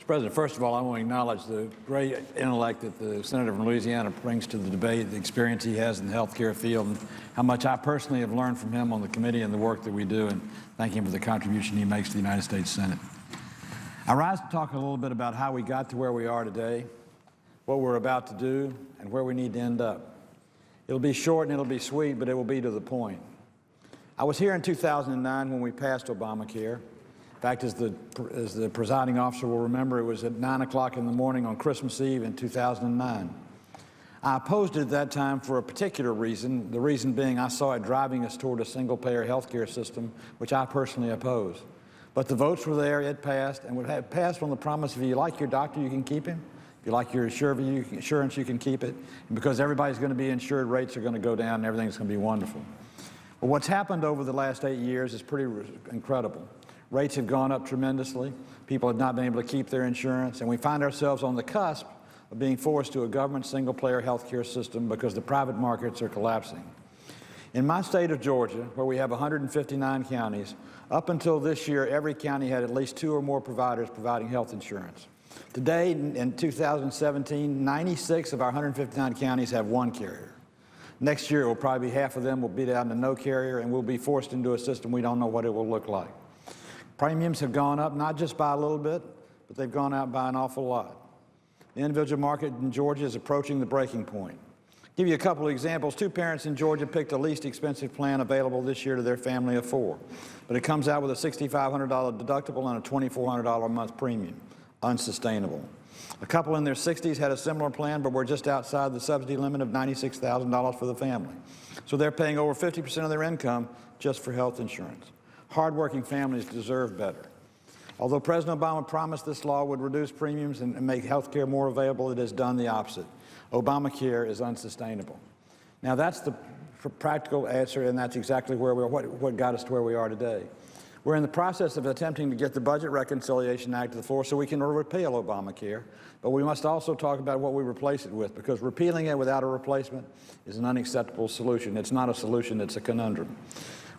Mr. President, first of all, I want to acknowledge the great intellect that the Senator from Louisiana brings to the debate, the experience he has in the healthcare field, and how much I personally have learned from him on the committee and the work that we do, and thank him for the contribution he makes to the United States Senate. I rise to talk a little bit about how we got to where we are today, what we're about to do, and where we need to end up. It'll be short and it'll be sweet, but it will be to the point. I was here in 2009 when we passed Obamacare. In fact, as the presiding officer will remember, it was at 9 o'clock in the morning on Christmas Eve in 2009. I opposed it at that time for a particular reason, the reason being I saw it driving us toward a single-payer health care system, which I personally oppose. But the votes were there, it passed, and it had passed on the promise if you like your doctor, you can keep him. If you like your insurance, you can keep it. And because everybody's going to be insured, rates are going to go down and everything's going to be wonderful. Well, what's happened over the last 8 years is pretty incredible. Rates have gone up tremendously. People have not been able to keep their insurance, and we find ourselves on the cusp of being forced to a government single-player health care system because the private markets are collapsing. In my state of Georgia, where we have 159 counties, up until this year, every county had at least 2 or more providers providing health insurance. Today, in 2017, 96 of our 159 counties have 1 carrier. Next year, it will probably be half of them will be down to no carrier, and we'll be forced into a system we don't know what it will look like. Premiums have gone up, not just by a little bit, but they've gone up by an awful lot. The individual market in Georgia is approaching the breaking point. I'll give you a couple of examples. 2 parents in Georgia picked the least expensive plan available this year to their family of 4. But it comes out with a $6,500 deductible and a $2,400 a month premium. Unsustainable. A couple in their 60s had a similar plan, but were just outside the subsidy limit of $96,000 for the family. So they're paying over 50% of their income just for health insurance. Hardworking families deserve better. Although President Obama promised this law would reduce premiums and make health care more available, it has done the opposite. Obamacare is unsustainable. Now, that's the practical answer, and that's exactly where what got us to where we are today. We're in the process of attempting to get the Budget Reconciliation Act to the floor so we can repeal Obamacare, but we must also talk about what we replace it with, because repealing it without a replacement is an unacceptable solution. It's not a solution, it's a conundrum.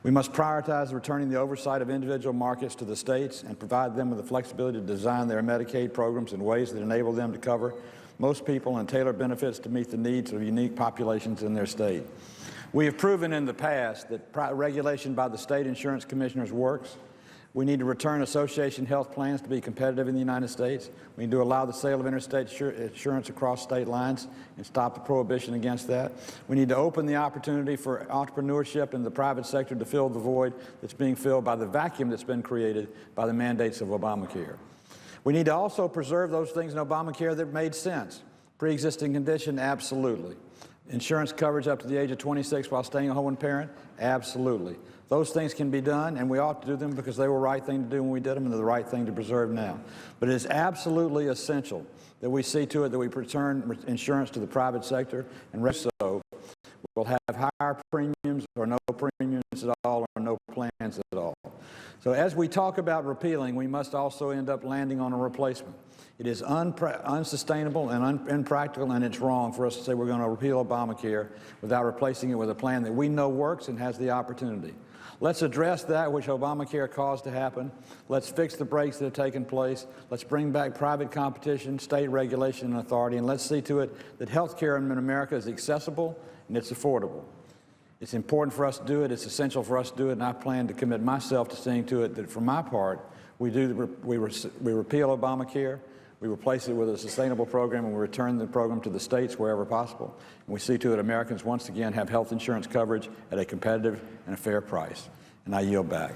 We must prioritize returning the oversight of individual markets to the states and provide them with the flexibility to design their Medicaid programs in ways that enable them to cover most people and tailor benefits to meet the needs of unique populations in their state. We have proven in the past that regulation by the state insurance commissioners works. We need to return association health plans to be competitive in the United States. We need to allow the sale of interstate insurance across state lines and stop the prohibition against that. We need to open the opportunity for entrepreneurship in the private sector to fill the void that's being filled by the vacuum that's been created by the mandates of Obamacare. We need to also preserve those things in Obamacare that made sense. Pre-existing condition, absolutely. Insurance coverage up to the age of 26 while staying a home parent, absolutely. Those things can be done, and we ought to do them because they were the right thing to do when we did them, and they're the right thing to preserve now. But it is absolutely essential that we see to it that we return insurance to the private sector, and so we'll have higher premiums or no premiums at all or no plans at all. So as we talk about repealing, we must also end up landing on a replacement. It is unsustainable and impractical, and it's wrong for us to say we're going to repeal Obamacare without replacing it with a plan that we know works and has the opportunity. Let's address that which Obamacare caused to happen. Let's fix the breaks that have taken place. Let's bring back private competition, state regulation and authority, and let's see to it that health care in America is accessible and it's affordable. It's important for us to do it. It's essential for us to do it, and I plan to commit myself to seeing to it that, for my part, we repeal Obamacare, we replace it with a sustainable program, and we return the program to the states wherever possible. And we see to it Americans once again have health insurance coverage at a competitive and a fair price. And I yield back.